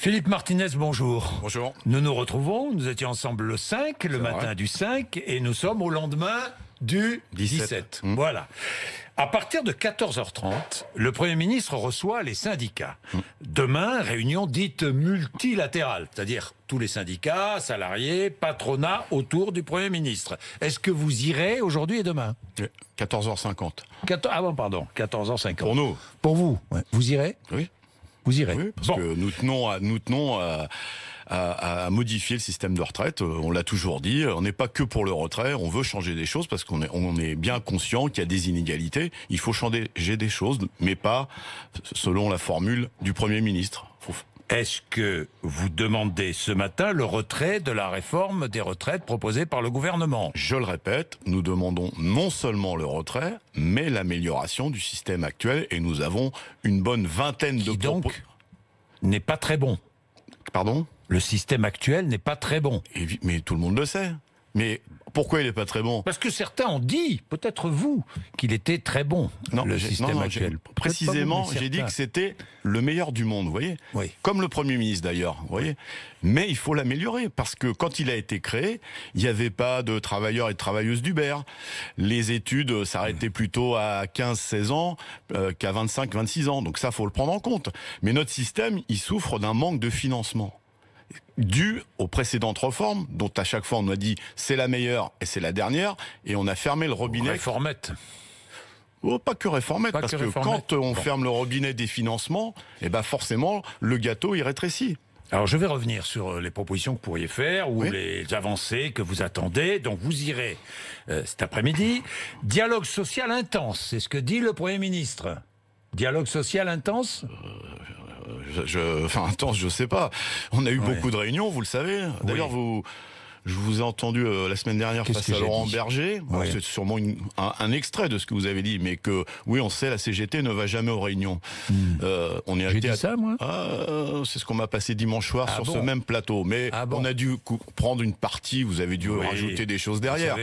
Philippe Martinez, bonjour. Bonjour. Nous nous retrouvons, nous étions ensemble le 5, le matin du 5, et nous sommes au lendemain du 17. Voilà. À partir de 14h30, le Premier ministre reçoit les syndicats. Demain, réunion dite multilatérale, c'est-à-dire tous les syndicats, salariés, patronat autour du Premier ministre. Est-ce que vous irez aujourd'hui et demain ? 14h50. Ah bon, pardon, 14h50. Pour nous. Pour vous, ouais. Vous irez ? Oui. Vous irez. Oui, parce que nous tenons à modifier le système de retraite. On l'a toujours dit, on n'est pas que pour le retrait, on veut changer des choses parce qu'on est bien conscient qu'il y a des inégalités. Il faut changer des choses, mais pas selon la formule du Premier ministre. Est-ce que vous demandez ce matin le retrait de la réforme des retraites proposée par le gouvernement ? Je le répète, nous demandons non seulement le retrait, mais l'amélioration du système actuel, et nous avons une bonne vingtaine de donc n'est pas très bon. Pardon ? Le système actuel n'est pas très bon. Mais tout le monde le sait. Mais pourquoi il n'est pas très bon ? Parce que certains ont dit, peut-être vous, qu'il était très bon, le système actuel. Précisément, j'ai dit que c'était le meilleur du monde, vous voyez ? Oui. Comme le Premier ministre d'ailleurs, vous voyez ? Mais il faut l'améliorer, parce que quand il a été créé, il n'y avait pas de travailleurs et de travailleuses d'Uber. Les études s'arrêtaient plutôt à 15-16 ans qu'à 25-26 ans. Donc ça, faut le prendre en compte. Mais notre système, il souffre d'un manque de financement dû aux précédentes réformes, dont à chaque fois on a dit c'est la meilleure et c'est la dernière, et on a fermé le robinet. Réformette. Oh, pas que réformette, parce que quand on ferme le robinet des financements, eh ben forcément le gâteau il rétrécit. Alors je vais revenir sur les propositions que vous pourriez faire ou les avancées que vous attendez. Donc vous irez cet après-midi. Dialogue social intense, c'est ce que dit le Premier ministre. Dialogue social intense intense, je sais pas. On a eu beaucoup de réunions, vous le savez. D'ailleurs, je vous ai entendu la semaine dernière face à Laurent Berger. C'est sûrement un extrait de ce que vous avez dit, mais que oui, on sait, la CGT ne va jamais aux réunions. J'ai dit ça, moi. C'est ce qu'on m'a passé dimanche soir sur ce même plateau. Mais on a dû prendre une partie. Vous avez dû rajouter des choses derrière.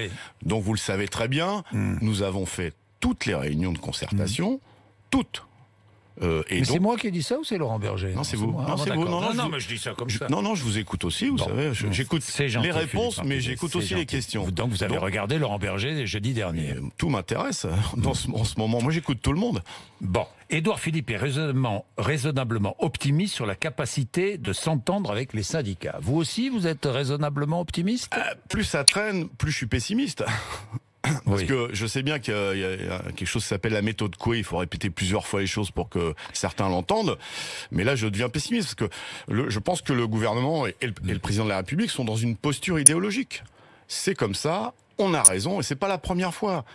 Donc vous le savez très bien. Nous avons fait toutes les réunions de concertation, toutes. Mais c'est moi qui ai dit ça ou c'est Laurent Berger ? Non, c'est vous. Non, c'est vous. Non, mais je dis ça comme ça. Non, je vous écoute aussi, vous savez. J'écoute les réponses, mais j'écoute aussi les questions. Donc vous avez regardé Laurent Berger jeudi dernier. Tout m'intéresse en ce moment. Moi, j'écoute tout le monde. Bon. Édouard Philippe est raisonnablement optimiste sur la capacité de s'entendre avec les syndicats. Vous aussi, vous êtes raisonnablement optimiste ? Plus ça traîne, plus je suis pessimiste. Parce que je sais bien qu'il y a quelque chose qui s'appelle la méthode Coué, il faut répéter plusieurs fois les choses pour que certains l'entendent. Mais là, je deviens pessimiste, parce que je pense que le gouvernement et le président de la République sont dans une posture idéologique. C'est comme ça, on a raison, et c'est pas la première fois.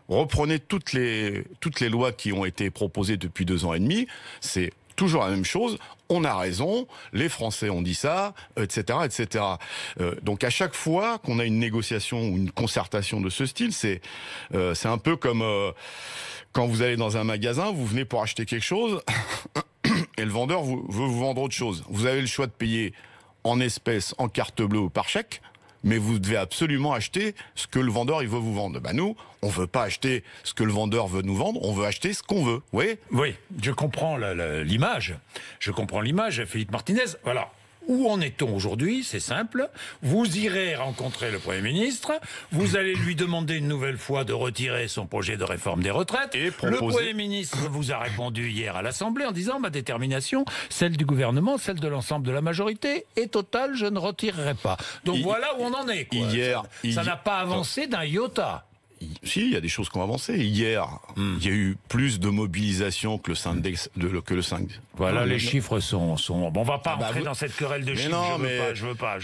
Reprenez toutes les lois qui ont été proposées depuis 2 ans et demi, c'est toujours la même chose, on a raison, les Français ont dit ça, etc., etc. Donc à chaque fois qu'on a une négociation ou une concertation de ce style, c'est un peu comme quand vous allez dans un magasin, vous venez pour acheter quelque chose, et le vendeur veut vous vendre autre chose. Vous avez le choix de payer en espèces, en carte bleue ou par chèque, mais vous devez absolument acheter ce que le vendeur il veut vous vendre. Nous, on veut pas acheter ce que le vendeur veut nous vendre, on veut acheter ce qu'on veut. Oui, je comprends l'image. Je comprends l'image, Philippe Martinez. Voilà. Où en est-on aujourd'hui ? C'est simple. Vous irez rencontrer le Premier ministre. Vous allez lui demander une nouvelle fois de retirer son projet de réforme des retraites. Le Premier ministre vous a répondu hier à l'Assemblée en disant « Ma détermination, celle du gouvernement, celle de l'ensemble de la majorité, est totale, je ne retirerai pas. » Donc voilà où on en est. Ça n'a pas avancé d'un iota. Si, il y a des choses qui ont avancé. Hier, il y a eu plus de mobilisation que le 5. Voilà, les chiffres sont... Bon, on va pas rentrer dans cette querelle de chiffres. Je veux pas.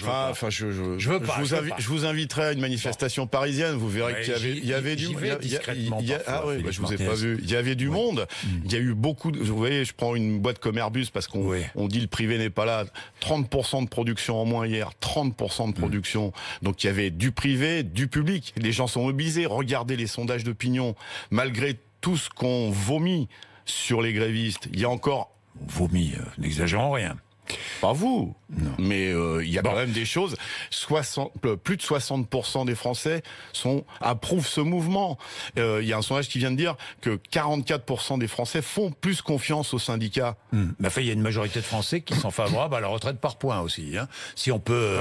Je vous inviterai à une manifestation parisienne. Vous verrez qu'il y avait du... je vous ai pas vu. Il y avait du monde. Il y a eu beaucoup... Vous voyez, je prends une boîte comme Airbus parce qu'on dit le privé n'est pas là. 30% de production en moins hier. 30% de production. Donc il y avait du privé, du public. Les gens sont mobilisés. Regardez les sondages d'opinion. Malgré tout ce qu'on vomit sur les grévistes, il y a encore... Vomi, n'exagérons rien. Pas vous, Non. mais il y a quand même des choses. Plus de 60% des Français approuvent ce mouvement. Il y a un sondage qui vient de dire que 44% des Français font plus confiance aux syndicats. Mais enfin, il y a une majorité de Français qui sont favorables à la retraite par points aussi. Hein. Si on peut...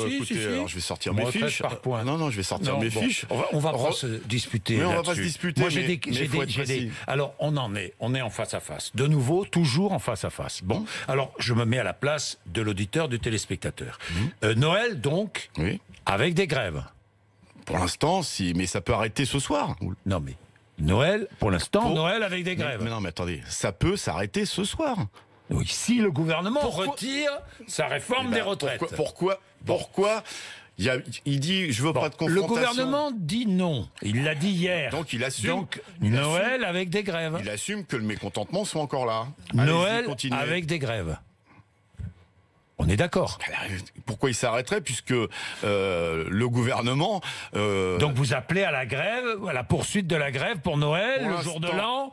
Écoutez, alors je vais sortir mes Retraite fiches. par points. Non, je vais sortir mes fiches. On va pas se disputer. Mais on va là-dessus. pas se disputer, Moi, mais faut être précis. Alors, on est en face à face. De nouveau, toujours en face à face. Bon, alors, je me mets à la place de l'auditeur, du téléspectateur. Noël, donc, Oui. avec des grèves. Pour l'instant, si, mais ça peut arrêter ce soir. Non, mais Noël, pour l'instant, Noël avec des grèves. Mais non, mais attendez, ça peut s'arrêter ce soir. Oui, si le gouvernement retire sa réforme des retraites. Pourquoi il dit je veux pas de confrontation. Le gouvernement dit non. Il l'a dit hier. Donc il assume. Donc Noël avec des grèves. Il assume que le mécontentement soit encore là. Noël Allez-y, continuez. avec des grèves. On est d'accord. Pourquoi il s'arrêterait puisque le gouvernement... Donc vous appelez à la grève, à la poursuite de la grève pour Noël, le jour de l'an,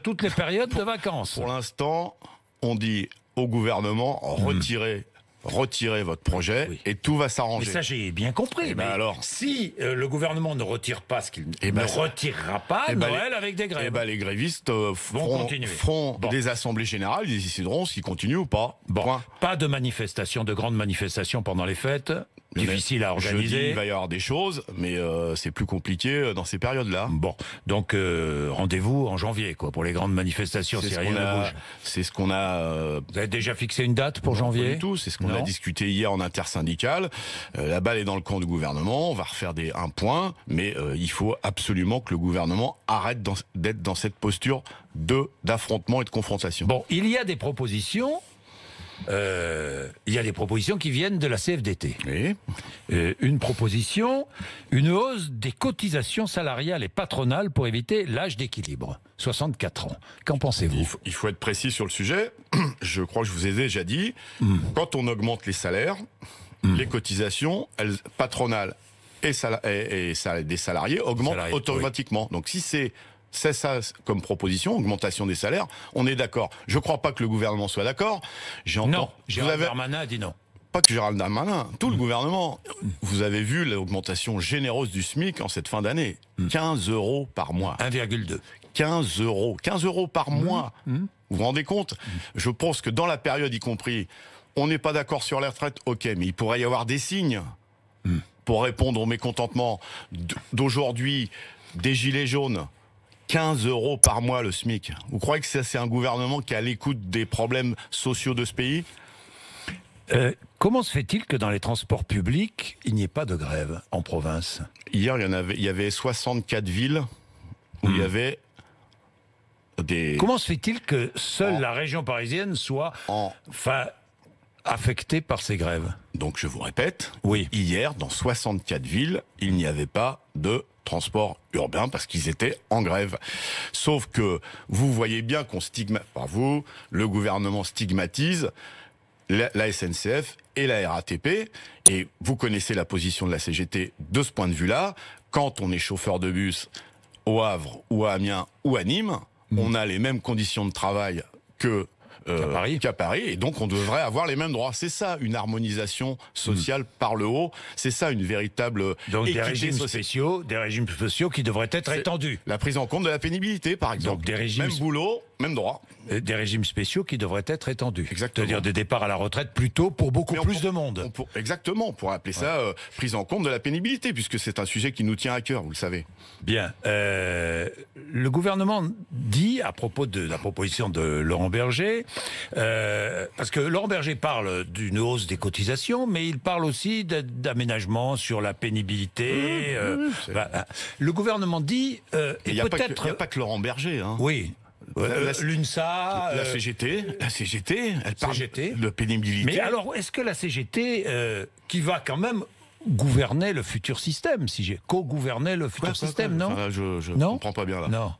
toutes les périodes de vacances. Pour l'instant, on dit au gouvernement retirez votre projet et tout va s'arranger. Mais ça, j'ai bien compris. Ben alors, si le gouvernement ne retire pas ce qu'il ne retirera pas, Noël avec des grèves. Les grévistes feront des assemblées générales, ils décideront s'ils continuent ou pas. Bon, pas de manifestation, de grandes manifestations pendant les fêtes. Difficile à organiser. Jeudi, il va y avoir des choses, mais c'est plus compliqué dans ces périodes-là. Bon, donc rendez-vous en janvier, quoi, pour les grandes manifestations. Si rien ne bouge. C'est ce qu'on a. Vous avez déjà fixé une date pour janvier? Pas du tout. C'est ce qu'on a discuté hier en intersyndical. La balle est dans le camp du gouvernement. On va refaire un point, mais il faut absolument que le gouvernement arrête d'être dans cette posture d'affrontement et de confrontation. Bon, il y a des propositions. Qui viennent de la CFDT. Oui. Une proposition, une hausse des cotisations salariales et patronales pour éviter l'âge d'équilibre. 64 ans. Qu'en pensez-vous? Il faut être précis sur le sujet. Je crois que je vous ai déjà dit, quand on augmente les salaires, les cotisations patronales et des salariés augmentent automatiquement. Oui. Donc si c'est ça comme proposition, augmentation des salaires, on est d'accord. Je ne crois pas que le gouvernement soit d'accord. Non, Gérald Darmanin a dit non. Pas que Gérald Darmanin, tout le gouvernement. Vous avez vu l'augmentation généreuse du SMIC en cette fin d'année. 15 € par mois. 1,2. 15 €. 15 € par mois. Vous vous rendez compte? Je pense que dans la période y compris, on n'est pas d'accord sur les retraites, ok, mais il pourrait y avoir des signes pour répondre au mécontentement d'aujourd'hui, des gilets jaunes. 15 € par mois le SMIC. Vous croyez que c'est un gouvernement qui est à l'écoute des problèmes sociaux de ce pays? Comment se fait-il que dans les transports publics, il n'y ait pas de grève en province? Hier, il y avait 64 villes où il y avait des... Comment se fait-il que seule la région parisienne soit affectée par ces grèves? Donc je vous répète, oui. Hier, dans 64 villes, il n'y avait pas de transport urbain parce qu'ils étaient en grève. Sauf que vous voyez bien qu'on le gouvernement stigmatise la SNCF et la RATP, et vous connaissez la position de la CGT de ce point de vue-là. Quand on est chauffeur de bus au Havre ou à Amiens ou à Nîmes, on a les mêmes conditions de travail qu'à Paris, et donc on devrait avoir les mêmes droits. C'est ça une harmonisation sociale par le haut, c'est ça une véritable des régimes spéciaux qui devraient être étendus. La prise en compte de la pénibilité, par exemple. Donc des régimes même boulot, même droit. Des régimes spéciaux qui devraient être étendus. Exactement. C'est-à-dire des départs à la retraite plus tôt pour beaucoup plus de monde. Exactement, on pourrait appeler ça prise en compte de la pénibilité, puisque c'est un sujet qui nous tient à cœur, vous le savez. Bien. Le gouvernement dit, à propos de la proposition de Laurent Berger, parce que Laurent Berger parle d'une hausse des cotisations, mais il parle aussi d'aménagement sur la pénibilité. Le gouvernement dit... il n'y a pas que Laurent Berger. Hein. Oui. L'UNSA... La CGT, elle parle de pénibilité. Mais alors, est-ce que la CGT, qui va quand même gouverner le futur système, co-gouverner le futur système, non? Je ne comprends pas bien là. Non.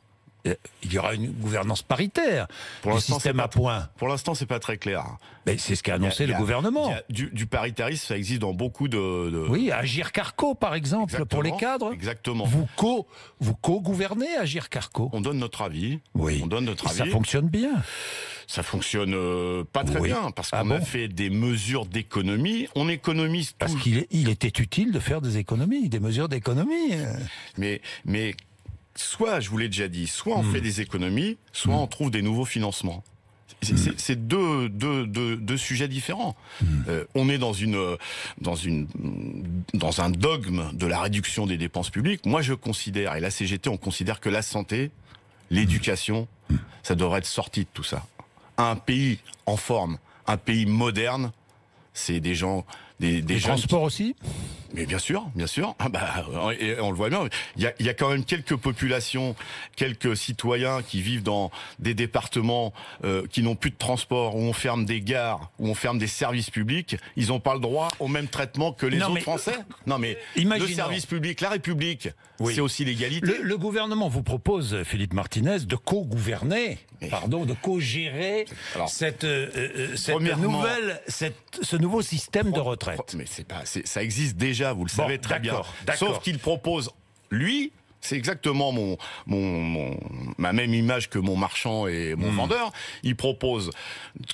il y aura une gouvernance paritaire du système à points. Pour l'instant, c'est pas très clair. Mais c'est ce qu'a annoncé le gouvernement. Du paritarisme, ça existe dans beaucoup de... Oui, Agirc Arrco, par exemple, Exactement, pour les cadres. Exactement. Vous co-gouvernez Agirc Arrco. On donne notre avis. Oui. On donne notre avis. Ça fonctionne bien. Ça fonctionne pas très bien, parce qu'on a fait des mesures d'économie. On économise tout. Parce qu'il était utile de faire des économies, des mesures d'économie. Mais soit, je vous l'ai déjà dit, soit on fait des économies, soit on trouve des nouveaux financements. C'est deux sujets différents. On est dans un dogme de la réduction des dépenses publiques. Moi, je considère, et la CGT, on considère que la santé, l'éducation, ça devrait être sorti de tout ça. Un pays en forme, un pays moderne, c'est des gens... Des transports aussi. Mais bien sûr. Et on le voit bien. Il y a quand même quelques populations, quelques citoyens qui vivent dans des départements qui n'ont plus de transport, où on ferme des gares, où on ferme des services publics. Ils n'ont pas le droit au même traitement que les autres Français. Non, mais le service public, la République, c'est aussi l'égalité. Le gouvernement vous propose, Philippe Martinez, de co-gouverner, de co-gérer ce nouveau système de retraite. Mais ça existe déjà, vous le savez très bien. Sauf qu'il propose, lui, c'est exactement ma même image que mon marchand et mon vendeur. Il propose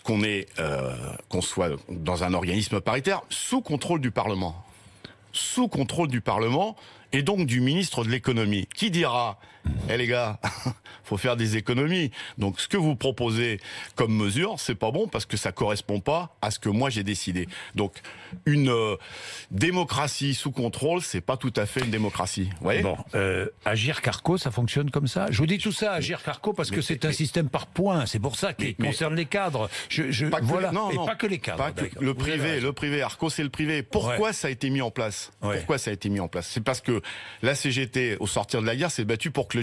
qu'on soit dans un organisme paritaire sous contrôle du Parlement. Sous contrôle du Parlement et donc du ministre de l'économie, qui dira les gars, faut faire des économies. Donc ce que vous proposez comme mesure, c'est pas bon parce que ça correspond pas à ce que moi j'ai décidé. Donc une démocratie sous contrôle, c'est pas tout à fait une démocratie. Vous voyez ? Bon, Agirc Arrco, ça fonctionne comme ça. Je vous dis tout ça, Agirc Arrco, parce que c'est un système par points. C'est pour ça qu'il concerne les cadres. Pas que les cadres. Le privé. Arrco, c'est le privé. Pourquoi ça a été mis en place ? Pourquoi ça a été mis en place ? C'est parce que la CGT, au sortir de la guerre, s'est battue pour que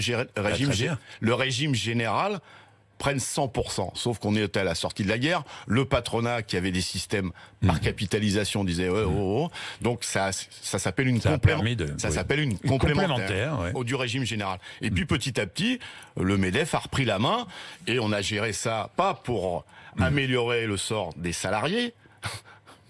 le régime général prenne 100%. Sauf qu'on était à la sortie de la guerre. Le patronat, qui avait des systèmes par capitalisation, disait donc ça s'appelle une complémentaire du régime général. Et puis petit à petit, le MEDEF a repris la main et on a géré ça pas pour améliorer le sort des salariés,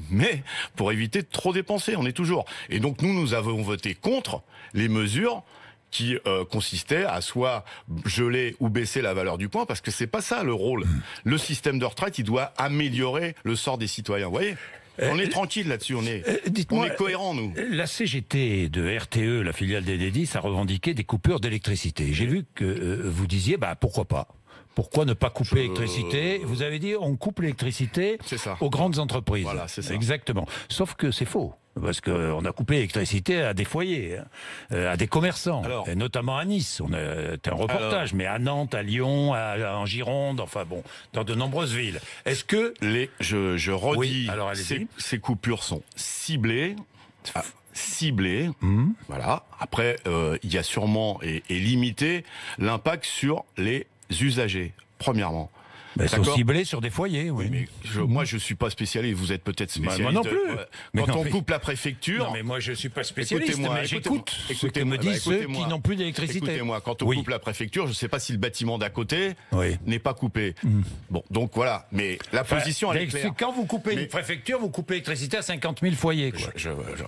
mais pour éviter de trop dépenser. On est toujours. Et donc nous avons voté contre les mesures qui consistait à soit geler ou baisser la valeur du point, parce que c'est pas ça le rôle. Le système de retraite, il doit améliorer le sort des citoyens. Vous voyez ? On est tranquille là-dessus, on est cohérents, nous. La CGT de RTE, la filiale d'Enedis, a revendiqué des coupures d'électricité. J'ai vu que vous disiez, pourquoi pas ? Pourquoi ne pas couper l'électricité ? Vous avez dit, on coupe l'électricité aux grandes entreprises. Voilà, c'est ça. Exactement. Sauf que c'est faux. Parce qu'on a coupé l'électricité à des foyers, à des commerçants, et notamment à Nice. On a un reportage, mais à Nantes, à Lyon, en Gironde, dans de nombreuses villes. Est-ce que... Je redis, ces coupures sont ciblées. Voilà. Après, il y a sûrement et limité l'impact sur les usagers, premièrement. Ils sont ciblés sur des foyers, oui. Mais moi, je suis pas spécialiste. Vous êtes peut-être spécialiste. Moi non plus. Quand on coupe la préfecture... Non, mais moi, je suis pas spécialiste. Mais j'écoute ce que me disent ceux qui n'ont plus d'électricité. Écoutez-moi, quand on coupe la préfecture, je sais pas si le bâtiment d'à côté n'est pas coupé. Bon, donc voilà. Mais la position, elle est claire. Quand vous coupez une préfecture, vous coupez l'électricité à 50 000 foyers, quoi.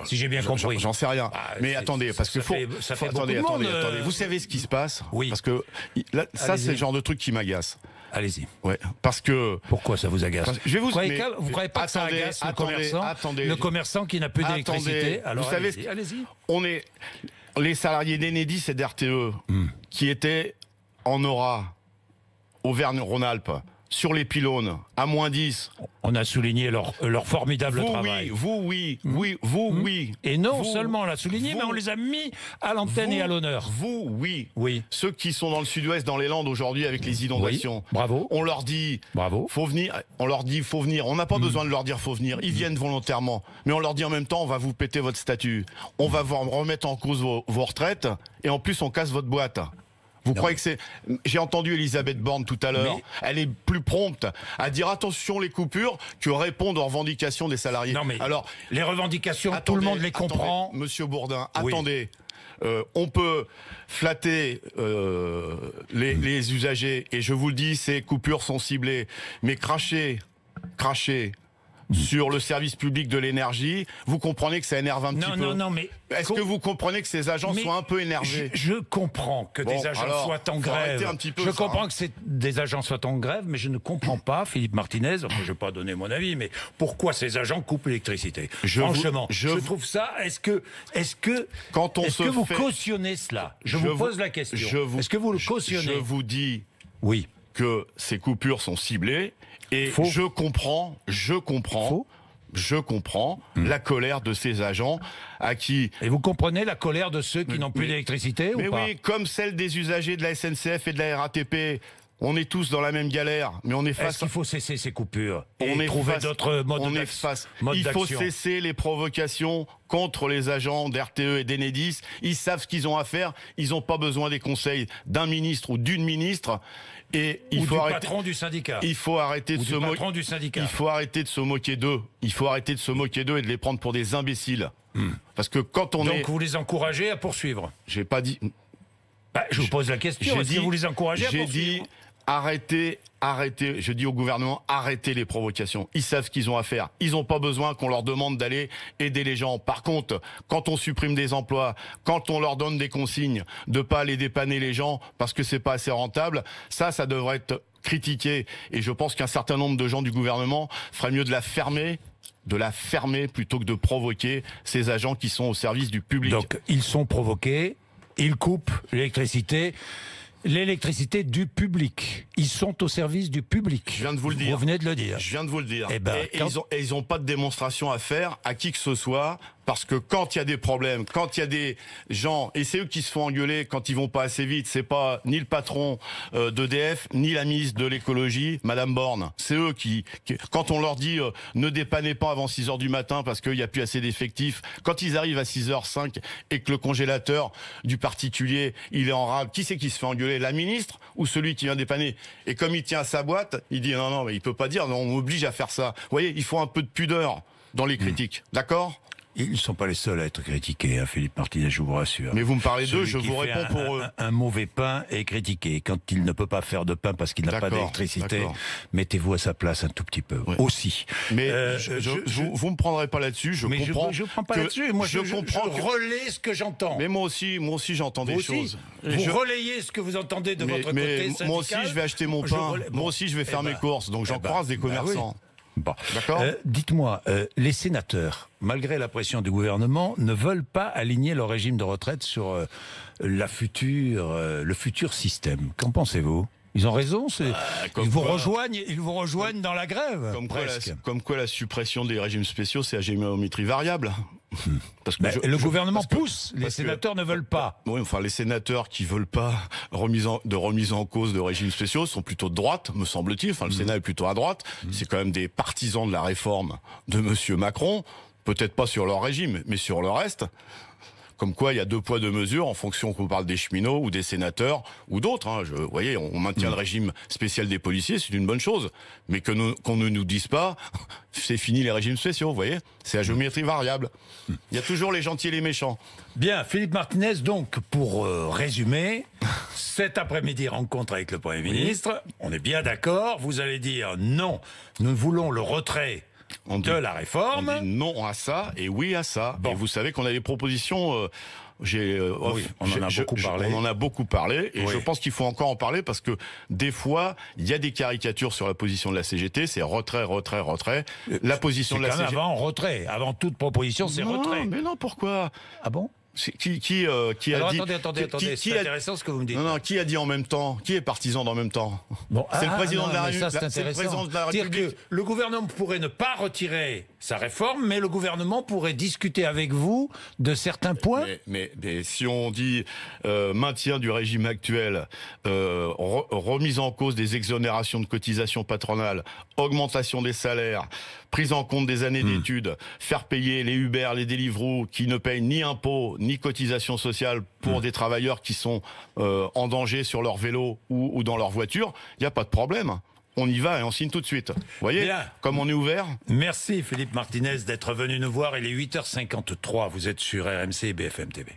Si j'ai bien compris. J'en sais rien. Mais attendez, parce que attendez. Vous savez ce qui se passe ? Oui. Parce que ça, c'est le genre de truc qui m'agace. Allez-y. Ouais, parce que... Pourquoi ça vous agace ? Je vais vous Vous croyez pas que ça agace le commerçant qui n'a plus d'électricité ? Alors vous savez, allez-y. Les salariés d'Enedis et d'RTE qui étaient en Aura, Auvergne-Rhône-Alpes, sur les pylônes, à -10. On a souligné leur formidable travail. Oui. Et non seulement on l'a souligné, mais on les a mis à l'antenne et à l'honneur. Oui. Ceux qui sont dans le sud-ouest, dans les Landes aujourd'hui avec les inondations. Oui. Bravo. On leur dit, faut venir. On leur dit, faut venir. On n'a pas besoin de leur dire, faut venir. Ils viennent volontairement. Mais on leur dit en même temps, on va vous péter votre statut. On va vous remettre en cause vos retraites. Et en plus, on casse votre boîte. Vous croyez que c'est... J'ai entendu Elisabeth Borne tout à l'heure. Elle est plus prompte à dire attention les coupures que répondre aux revendications des salariés. Non mais alors les revendications, tout le monde les comprend. Monsieur Bourdin, attendez. On peut flatter les usagers, et je vous le dis, ces coupures sont ciblées, mais cracher sur le service public de l'énergie, vous comprenez que ça énerve un petit peu. Non, mais... Est-ce que vous comprenez que ces agents soient un peu énervés? Je comprends que des agents soient en grève. Je comprends que des agents soient en grève, mais je ne comprends pas, Philippe Martinez, enfin, je ne vais pas donner mon avis, mais pourquoi ces agents coupent l'électricité? Franchement, je trouve ça... Est-ce que vous cautionnez cela? Je vous pose la question. Est-ce que vous le cautionnez? Je vous dis oui. Que ces coupures sont ciblées, et je comprends la colère de ces agents à qui... Et vous comprenez la colère de ceux qui n'ont plus d'électricité ou pas? Oui, comme celle des usagers de la SNCF et de la RATP. On est tous dans la même galère, mais on est face... Est-ce qu'il faut cesser ces coupures et trouver d'autres modes d'action? Il faut cesser les provocations contre les agents d'RTE et d'Enedis. Ils savent ce qu'ils ont à faire. Ils n'ont pas besoin des conseils d'un ministre ou d'une ministre. Et il faut arrêter... patron du syndicat. Il faut arrêter de se moquer. Il faut arrêter de se moquer d'eux. Il faut arrêter de se moquer d'eux et de les prendre pour des imbéciles. Parce que quand on Donc vous les encouragez à poursuivre? J'ai pas dit... je vous pose la question. Est-ce que vous les encouragez à poursuivre? J'ai dit... Arrêtez, je dis au gouvernement, arrêtez les provocations. Ils savent ce qu'ils ont à faire. Ils n'ont pas besoin qu'on leur demande d'aller aider les gens. Par contre, quand on supprime des emplois, quand on leur donne des consignes de pas aller dépanner les gens parce que c'est pas assez rentable, ça devrait être critiqué. Et je pense qu'un certain nombre de gens du gouvernement feraient mieux de la fermer plutôt que de provoquer ces agents qui sont au service du public. Donc, ils sont provoqués, ils coupent l'électricité du public. Ils sont au service du public. Je viens de vous le dire. Vous venez de le dire. Je viens de vous le dire. Et ils ont pas de démonstration à faire à qui que ce soit, parce que quand il y a des problèmes, quand il y a des gens, et c'est eux qui se font engueuler quand ils vont pas assez vite, c'est pas ni le patron d'EDF, ni la ministre de l'écologie, Madame Borne. C'est eux qui quand on leur dit ne dépannez pas avant 6 heures du matin parce qu'il y a plus assez d'effectifs, quand ils arrivent à 6h05 et que le congélateur du particulier, il est en rade, qui c'est qui se fait engueuler? La ministre ou celui qui vient dépanner? Et comme il tient à sa boîte, il dit non, mais il peut pas dire, non, on m'oblige à faire ça. Vous voyez, il faut un peu de pudeur dans les critiques. D'accord? Ils ne sont pas les seuls à être critiqués, hein, Philippe Martinez, je vous rassure. Mais vous me parlez d'eux, je vous réponds pour eux. Un mauvais pain est critiqué. Quand il ne peut pas faire de pain parce qu'il n'a pas d'électricité, mettez-vous à sa place un tout petit peu, aussi. Mais vous me prendrez pas là-dessus, je comprends. Je prends pas là-dessus, moi je relais ce que j'entends. Mais moi aussi j'entends des choses. Vous relayez ce que vous entendez de votre côté syndical. Moi aussi je vais acheter mon pain, moi aussi je vais faire mes courses, donc j'en croise des commerçants. Bon. D'accord. Dites-moi, les sénateurs, malgré la pression du gouvernement, ne veulent pas aligner leur régime de retraite sur le futur système. Qu'en pensez-vous? Ils ont raison, ils vous rejoignent dans la grève. Comme quoi la suppression des régimes spéciaux, c'est à géométrie variable. Parce que le gouvernement pousse, les sénateurs ne veulent pas. Oui, enfin les sénateurs qui veulent pas remise en cause de régimes spéciaux sont plutôt de droite, me semble-t-il. Enfin le Sénat est plutôt à droite. C'est quand même des partisans de la réforme de Monsieur Macron. Peut-être pas sur leur régime, mais sur le reste. Comme quoi, il y a 2 poids 2 mesures en fonction qu'on parle des cheminots ou des sénateurs ou d'autres. Hein. Vous voyez, on maintient le régime spécial des policiers, c'est une bonne chose. Mais qu'on ne nous dise pas, c'est fini les régimes spéciaux, vous voyez. C'est à géométrie variable. Il y a toujours les gentils et les méchants. Bien, Philippe Martinez, donc, pour résumer, cet après-midi, rencontre avec le Premier ministre. On est bien d'accord, vous allez dire non, nous voulons le retrait de la réforme. On dit non à ça et oui à ça. Bon. Et vous savez qu'on a des propositions. On en a beaucoup parlé. Et je pense qu'il faut encore en parler parce que des fois, il y a des caricatures sur la position de la CGT. C'est retrait. La position de la CGT. Avant retrait. Avant toute proposition, c'est retrait. Mais non, pourquoi? Ah bon? Qui a dit... Attendez, c'est intéressant ce que vous me dites. Non, qui a dit en même temps? Qui est partisan d'en même temps? C'est le président de la République. C'est le président de la République. C'est-à-dire que le gouvernement pourrait ne pas retirer sa réforme, mais le gouvernement pourrait discuter avec vous de certains points. Mais si on dit maintien du régime actuel, remise en cause des exonérations de cotisations patronales, augmentation des salaires, prise en compte des années d'études, faire payer les Uber, les Deliveroo qui ne payent ni impôts ni cotisations sociales pour des travailleurs qui sont en danger sur leur vélo ou dans leur voiture, il n'y a pas de problème. On y va et on signe tout de suite. Vous voyez, bien, comme on est ouvert. Merci Philippe Martinez d'être venu nous voir. Il est 8h53. Vous êtes sur RMC et BFM TV.